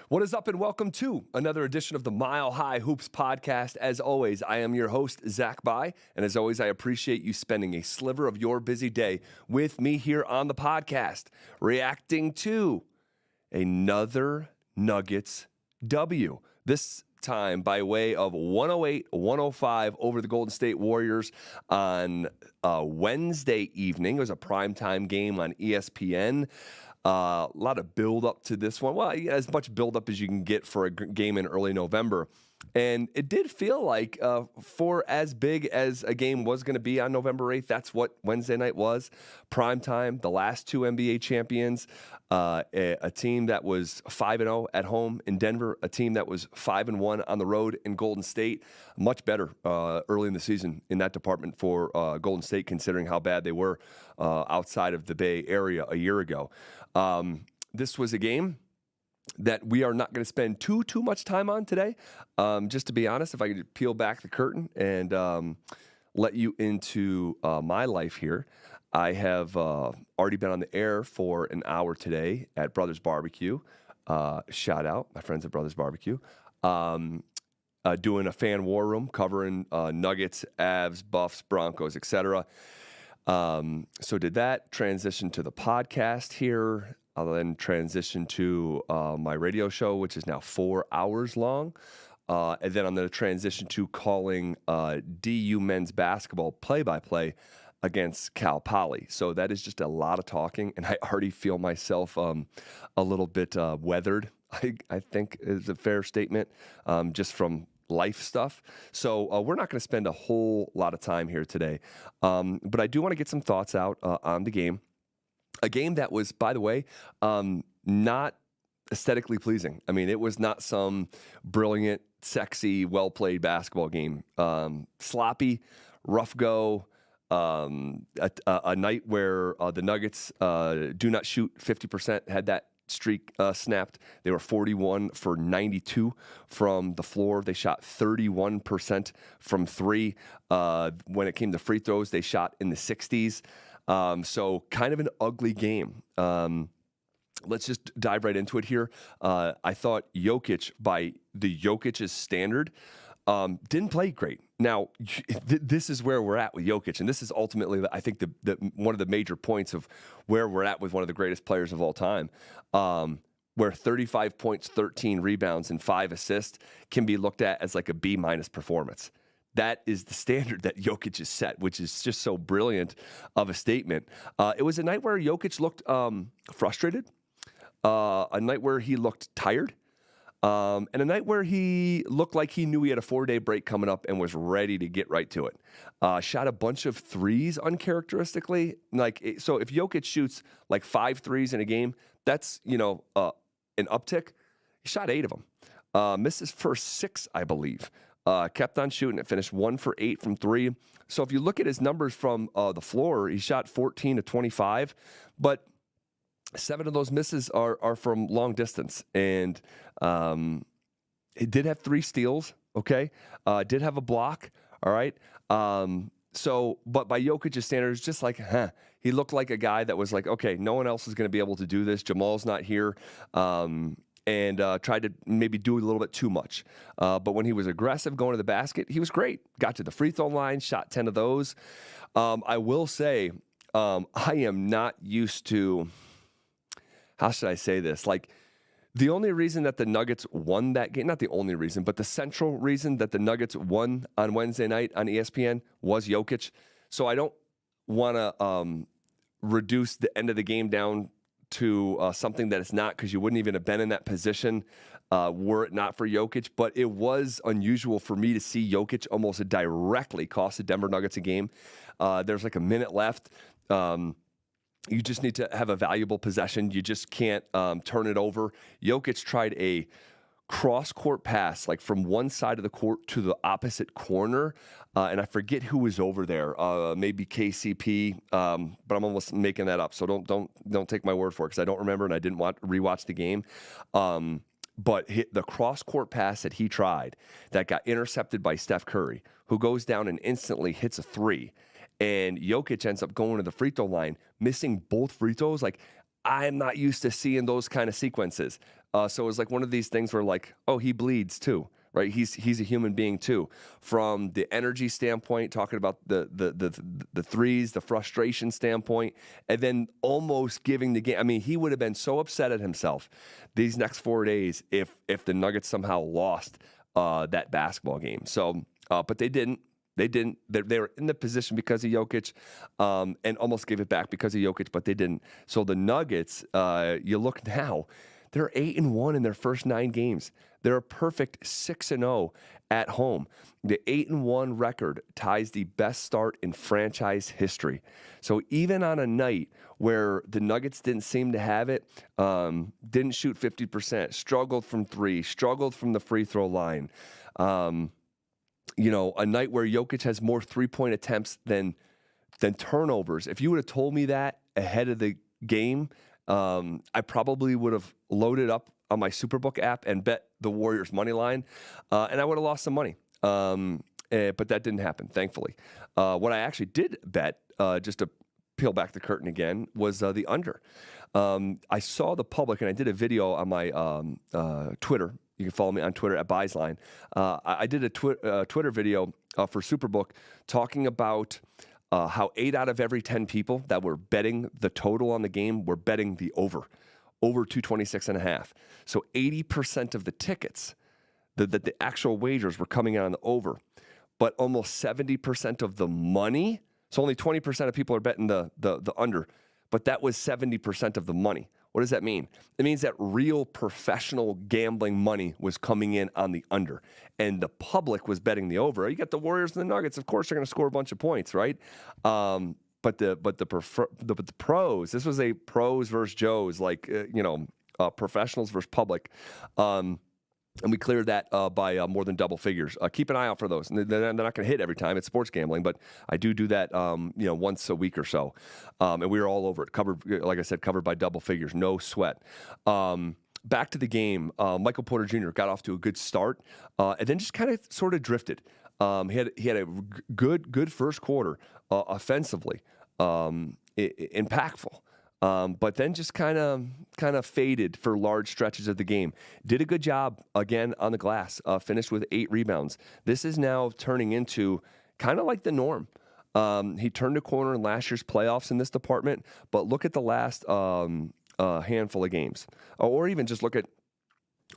What is up, and welcome to another edition of the Mile High Hoops podcast. As always, I am your host, Zach By, and as always, I appreciate you spending a sliver of your busy day with me here on the podcast, reacting to another Nuggets W. This time by way of 108-105 over the Golden State Warriors on Wednesday evening. It was a primetime game on ESPN. A lot of build up to this one. Well, as much build up as you can get for a game in early November. And it did feel like for as big as a game was going to be on November 8th, that's what Wednesday night was. Prime time, the last two NBA champions, a team that was 5-0 at home in Denver, a team that was 5-1 on the road in Golden State. Much better early in the season in that department for Golden State, considering how bad they were outside of the Bay Area a year ago. This was a game that we are not going to spend too much time on today. Just to be honest, if I could peel back the curtain and let you into my life here, I have already been on the air for an hour today at Brothers Barbecue. Shout out, my friends at Brothers Barbecue. Doing a fan war room, covering Nuggets, Avs, Buffs, Broncos, etc. So did that, transition to the podcast here. I'll then transition to my radio show, which is now 4 hours long. And then I'm going to transition to calling DU men's basketball play-by-play against Cal Poly. So that is just a lot of talking, and I already feel myself a little bit weathered, I think is a fair statement, just from life stuff. So we're not going to spend a whole lot of time here today. But I do want to get some thoughts out on the game. A game that was, by the way, not aesthetically pleasing. I mean, it was not some brilliant, sexy, well-played basketball game. Sloppy, rough go, a night where the Nuggets do not shoot 50%, had that streak snapped. They were 41 for 92 from the floor. They shot 31% from three. When it came to free throws, they shot in the 60s. So kind of an ugly game. Let's just dive right into it here. I thought Jokic, by the Jokic's standard, didn't play great. Now, this is where we're at with Jokic, and this is ultimately, I think, the one of the major points of where we're at with one of the greatest players of all time, where 35 points, 13 rebounds, and 5 assists can be looked at as like a B- performance. That is the standard that Jokic has set, which is just so brilliant of a statement. It was a night where Jokic looked frustrated, a night where he looked tired, and a night where he looked like he knew he had a 4-day break coming up and was ready to get right to it. Shot a bunch of threes uncharacteristically. So if Jokic shoots like 5 threes in a game, that's an uptick. He shot 8 of them. Missed his first 6, I believe. Kept on shooting it, finished 1 for 8 from 3. So if you look at his numbers from the floor, he shot 14 to 25, but 7 of those misses are from long distance. And he did have 3 steals, okay? Did have a block, all right? But by Jokic's standards, just like, he looked like a guy that was like, okay, no one else is going to be able to do this. Jamal's not here. And tried to maybe do a little bit too much. But when he was aggressive going to the basket, he was great. Got to the free throw line, shot 10 of those. I will say, I am not used to, how should I say this? Like, the only reason that the Nuggets won that game, not the only reason, but the central reason that the Nuggets won on Wednesday night on ESPN was Jokic. So I don't want to reduce the end of the game down to something that it's not, because you wouldn't even have been in that position were it not for Jokic. But it was unusual for me to see Jokic almost directly cost the Denver Nuggets a game. There's like a minute left. You just need to have a valuable possession. You just can't turn it over. Jokic tried a cross-court pass, like from one side of the court to the opposite corner, and I forget who was over there. Maybe KCP, but I'm almost making that up. So don't take my word for it, because I don't remember and I didn't rewatch the game. But the cross-court pass that he tried that got intercepted by Steph Curry, who goes down and instantly hits a 3. And Jokic ends up going to the free throw line, missing both free throws. Like, I'm not used to seeing those kind of sequences. So it was like one of these things where like, oh, he bleeds too, right? He's a human being too. From the energy standpoint, talking about the threes, the frustration standpoint, and then almost giving the game. I mean, he would have been so upset at himself these next 4 days if the Nuggets somehow lost that basketball game. So, but they didn't. They didn't. They were in the position because of Jokic, and almost gave it back because of Jokic, but they didn't. So the Nuggets, you look now, they're 8-1 in their first 9 games. They're a perfect 6-0 at home. The 8-1 record ties the best start in franchise history. So even on a night where the Nuggets didn't seem to have it, didn't shoot 50%, struggled from 3, struggled from the free throw line. A night where Jokic has more 3-point attempts than turnovers. If you would have told me that ahead of the game, I probably would have loaded up on my Superbook app and bet the Warriors money line, and I would have lost some money. But that didn't happen, thankfully. What I actually did bet, just to peel back the curtain again, was the under. I saw the public, and I did a video on my Twitter. You can follow me on Twitter at BuysLine. I did a Twitter video for Superbook talking about how 8 out of every 10 people that were betting the total on the game were betting the over 226.5. So 80% of the tickets, the actual wagers were coming in on the over, but almost 70% of the money. So only 20% of people are betting the under, but that was 70% of the money. What does that mean? It means that real professional gambling money was coming in on the under, and the public was betting the over. You got the Warriors and the Nuggets. Of course, they're going to score a bunch of points, right? But the pros. This was a pros versus Joes, like professionals versus public. And we cleared that by more than double figures. Keep an eye out for those. And they're not going to hit every time. It's sports gambling, but I do that, once a week or so. And we were all over it. Covered, like I said, covered by double figures. No sweat. Back to the game. Michael Porter Jr. got off to a good start, and then just kind of sort of drifted. He had a good first quarter offensively, impactful. But then just kind of faded for large stretches of the game. Did a good job again on the glass. Finished with 8 rebounds. This is now turning into kind of like the norm. He turned a corner in last year's playoffs in this department. But look at the last handful of games, or even just look at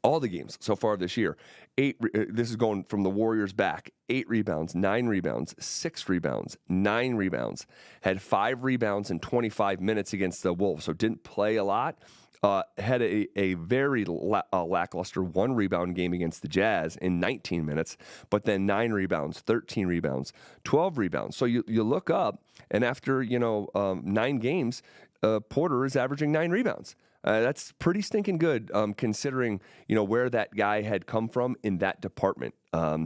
all the games so far this year. This is going from the Warriors back. 8 rebounds, 9 rebounds, 6 rebounds, 9 rebounds. Had 5 rebounds in 25 minutes against the Wolves, so didn't play a lot. Had a very lackluster 1 rebound game against the Jazz in 19 minutes, but then 9 rebounds, 13 rebounds, 12 rebounds. So you look up, and after 9 games, Porter is averaging 9 rebounds. That's pretty stinking good, considering where that guy had come from in that department.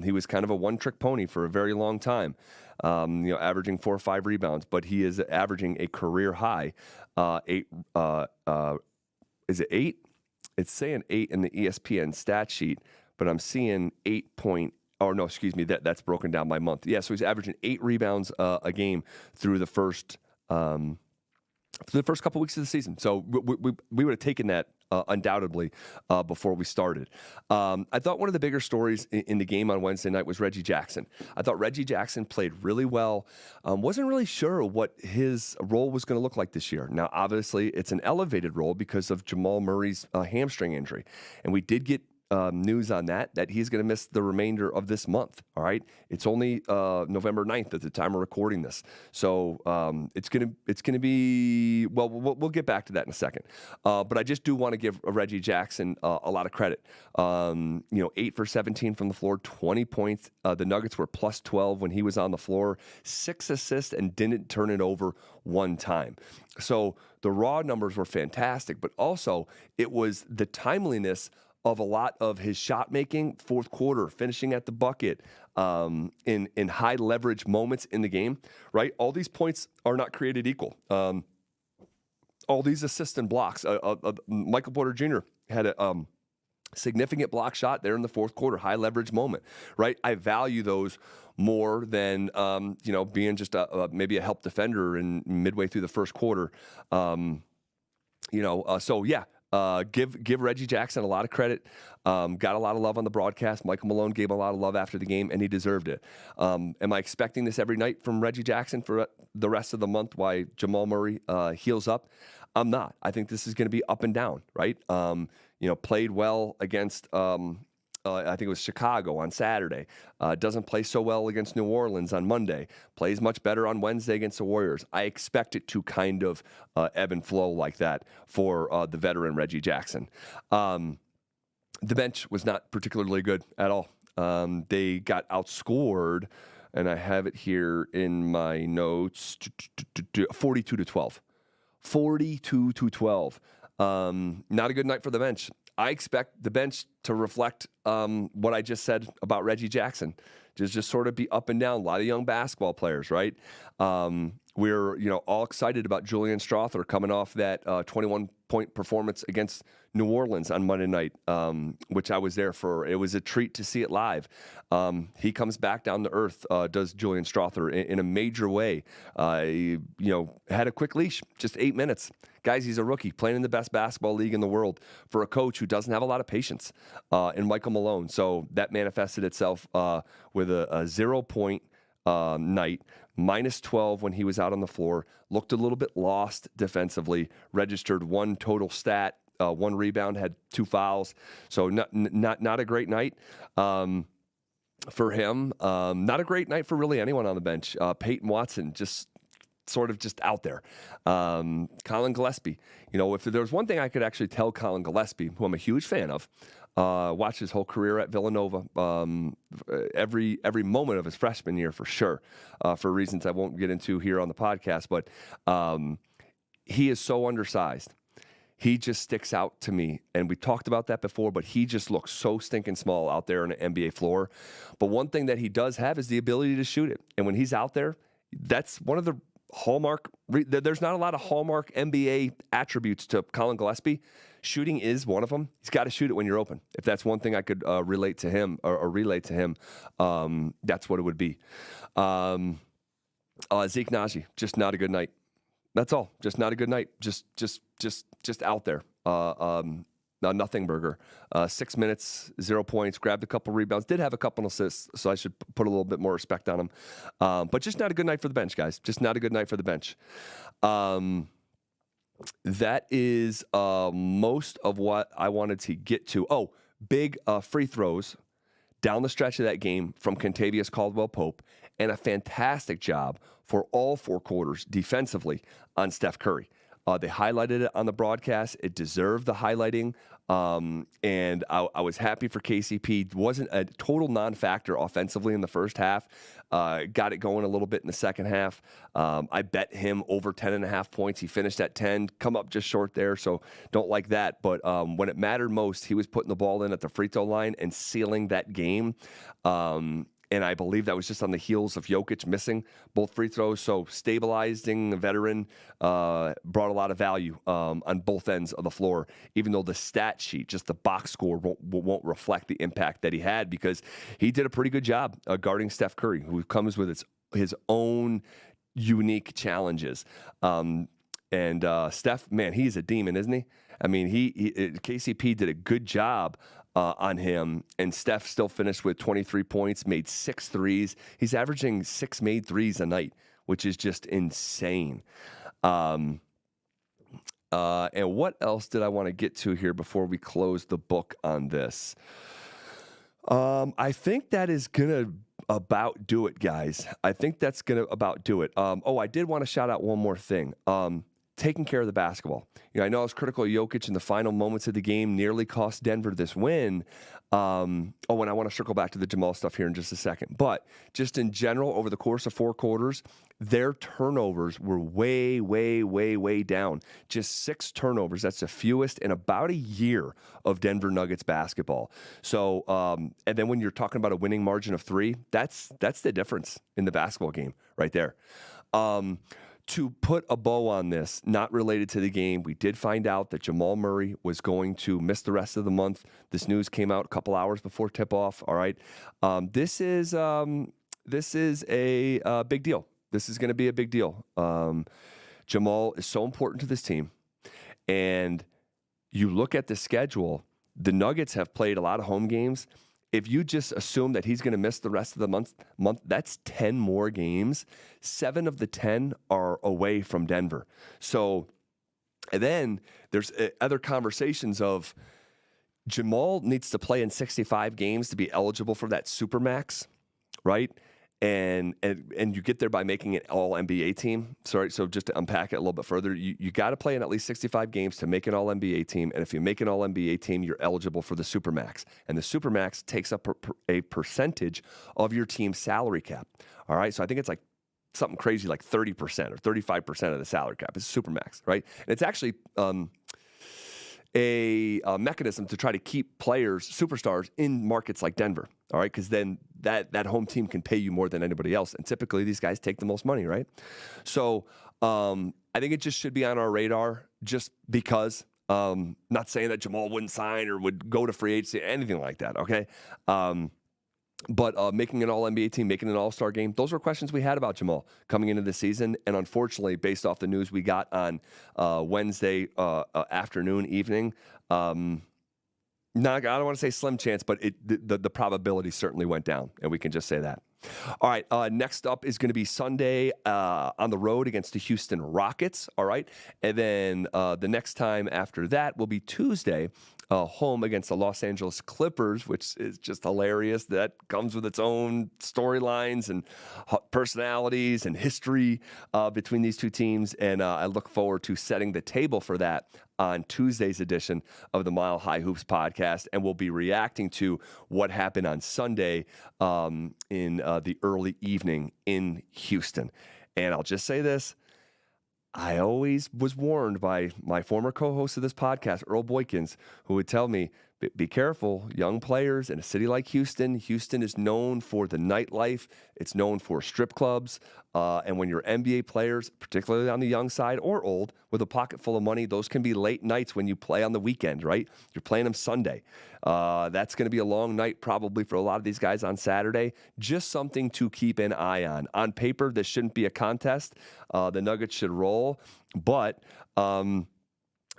He was kind of a one-trick pony for a very long time, averaging 4 or 5 rebounds, but he is averaging a career high 8. Is it 8? It's saying 8 in the ESPN stat sheet, but I'm seeing 8 point. Oh no, excuse me. That's broken down by month. Yeah, so he's averaging 8 rebounds a game through the first. For the first couple weeks of the season. So we would have taken that undoubtedly before we started. I thought one of the bigger stories in the game on Wednesday night was Reggie Jackson. I thought Reggie Jackson played really well. Wasn't really sure what his role was going to look like this year. Now, obviously, it's an elevated role because of Jamal Murray's hamstring injury. And we did get news on that he's going to miss the remainder of this month. All right. It's only November 9th at the time of recording this. So it's going to be, well, we'll get back to that in a second. But I just do want to give Reggie Jackson a lot of credit. 8 for 17 from the floor, 20 points. The Nuggets were plus 12 when he was on the floor, 6 assists, and didn't turn it over 1 time. So the raw numbers were fantastic, but also it was the timeliness of a lot of his shot making, fourth quarter, finishing at the bucket, in high leverage moments in the game, right? All these points are not created equal. All these assists and blocks. Michael Porter Jr. had a significant block shot there in the fourth quarter, high leverage moment, right? I value those more than being just maybe a help defender in midway through the first quarter. So yeah. Give Reggie Jackson a lot of credit. Got a lot of love on the broadcast. Michael Malone gave a lot of love after the game, and he deserved it. Am I expecting this every night from Reggie Jackson for the rest of the month while Jamal Murray heals up? I'm not. I think this is going to be up and down, right? Played well against I think it was Chicago on Saturday. Doesn't play so well against New Orleans on Monday. Plays much better on Wednesday against the Warriors. I expect it to kind of ebb and flow like that for the veteran Reggie Jackson. The bench was not particularly good at all. They got outscored, and I have it here in my notes, 42-12. 42-12. Not a good night for the bench. I expect the bench to reflect what I just said about Reggie Jackson. Just sort of be up and down. A lot of young basketball players, right? We're all excited about Julian Strawther coming off that 21-point performance against New Orleans on Monday night, which I was there for. It was a treat to see it live. He comes back down to earth, does Julian Strawther in a major way. Had a quick leash, just 8 minutes. Guys, he's a rookie playing in the best basketball league in the world for a coach who doesn't have a lot of patience in Michael Malone. So that manifested itself with a 0-point night, minus 12 when he was out on the floor, looked a little bit lost defensively, registered one total stat, 1 rebound, had 2 fouls. So not a great night for him. Not a great night for really anyone on the bench. Peyton Watson just out there. Colin Gillespie. If there was one thing I could actually tell Colin Gillespie, who I'm a huge fan of, watched his whole career at Villanova, every moment of his freshman year for sure, for reasons I won't get into here on the podcast, but he is so undersized. He just sticks out to me, and we talked about that before, but he just looks so stinking small out there on an NBA floor. But one thing that he does have is the ability to shoot it, and when he's out there, that's one of the hallmark. There's not a lot of hallmark NBA attributes to Colin Gillespie. Shooting is one of them. He's got to shoot it when you're open. If that's one thing I could relate to him or relate to him, that's what it would be. Zeke Nnaji, just not a good night. That's all. Just not a good night. Just out there. Nothing burger. 6 minutes, 0 points, grabbed a couple rebounds, did have a couple assists, so I should put a little bit more respect on him. But just not a good night for the bench, guys. Just not a good night for the bench. That is most of what I wanted to get to. Oh, big free throws down the stretch of that game from Kentavious Caldwell-Pope, and a fantastic job for all 4 quarters defensively on Steph Curry. They highlighted it on the broadcast. It deserved the highlighting, and I was happy for KCP. Wasn't a total non-factor offensively in the first half. Got it going a little bit in the second half. I bet him over 10.5 points. He finished at 10, come up just short there, so don't like that. But when it mattered most, he was putting the ball in at the free throw line and sealing that game. And I believe that was just on the heels of Jokic missing both free throws. So stabilizing the veteran brought a lot of value on both ends of the floor, even though the stat sheet, just the box score, won't reflect the impact that he had, because he did a pretty good job guarding Steph Curry, who comes with his own unique challenges. And Steph, man, he's a demon, isn't he? I mean, KCP did a good job on him, and Steph still finished with 23 points, made 6 threes. He's averaging 6 made threes a night, which is just insane. And what else did I want to get to here before we close the book on this? I think that is going to about do it, guys. I think that's going to about do it. I did want to shout out one more thing. Taking care of the basketball. I know I was critical of Jokic in the final moments of the game, nearly cost Denver this win. And I want to circle back to the Jamal stuff here in just a second. But just in general, over the course of 4 quarters, their turnovers were way, way, way, way down. Just 6 turnovers. That's the fewest in about a year of Denver Nuggets basketball. So, and then when you're talking about a winning margin of 3, that's the difference in the basketball game right there. To put a bow on this, not related to the game, we did find out that Jamal Murray was going to miss the rest of the month. This news came out a couple hours before tip-off, all right? This is a big deal. This is going to be a big deal. Jamal is so important to this team, and you look at the schedule, the Nuggets have played a lot of home games. If you just assume that he's going to miss the rest of the month, that's 10 more games. 7 of the 10 are away from Denver. So, and then there's other conversations of Jamal needs to play in 65 games to be eligible for that Supermax, right? And you get there by making an all-NBA team. So just to unpack it a little bit further, you got to play in at least 65 games to make an all-NBA team. And if you make an all-NBA team, you're eligible for the Supermax. And the Supermax takes up a percentage of your team's salary cap. All right, so I think it's like something crazy like 30% or 35% of the salary cap is Supermax, right? And it's actually a mechanism to try to keep players, superstars, in markets like Denver, all right? Because then that home team can pay you more than anybody else. And typically these guys take the most money, right? So I think it just should be on our radar just because. Not saying that Jamal wouldn't sign or would go to free agency, anything like that, okay? But making an all-NBA team, making an all-star game, those were questions we had about Jamal coming into the season. And unfortunately, based off the news we got on Wednesday afternoon, evening, I don't want to say slim chance, but the probability certainly went down, and we can just say that. All right, next up is going to be Sunday on the road against the Houston Rockets, all right? And then the next time after that will be Tuesday, home against the Los Angeles Clippers, which is just hilarious. That comes with its own storylines and personalities and history between these two teams, and I look forward to setting the table for that on Tuesday's edition of the Mile High Hoops podcast, and we'll be reacting to what happened on Sunday in the early evening in Houston. And I'll just say this. I always was warned by my former co-host of this podcast, Earl Boykins, who would tell me, be careful, young players in a city like Houston. Houston is known for the nightlife. It's known for strip clubs. And when you're NBA players, particularly on the young side or old, with a pocket full of money, those can be late nights when you play on the weekend, right? You're playing them Sunday. That's going to be a long night probably for a lot of these guys on Saturday. Just something to keep an eye on. On paper, this shouldn't be a contest. The Nuggets should roll. But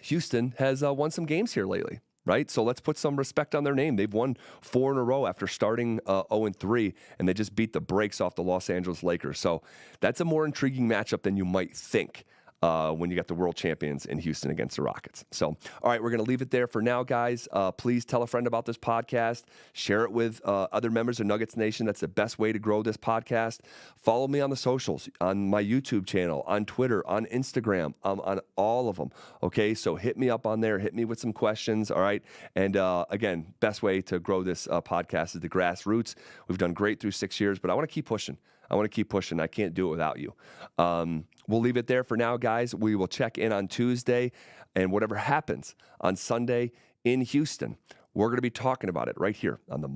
Houston has won some games here lately. Right? So let's put some respect on their name. They've won 4 in a row after starting 0-3, and they just beat the brakes off the Los Angeles Lakers. So that's a more intriguing matchup than you might think when you got the world champions in Houston against the Rockets. So, all right, we're going to leave it there for now, guys. Please tell a friend about this podcast. Share it with other members of Nuggets Nation. That's the best way to grow this podcast. Follow me on the socials, on my YouTube channel, on Twitter, on Instagram, on all of them. Okay, so hit me up on there. Hit me with some questions, all right? And again, best way to grow this podcast is the grassroots. We've done great through 6 years, but I want to keep pushing. I can't do it without you. We'll leave it there for now, guys. We will check in on Tuesday, and whatever happens on Sunday in Houston, we're going to be talking about it right here on the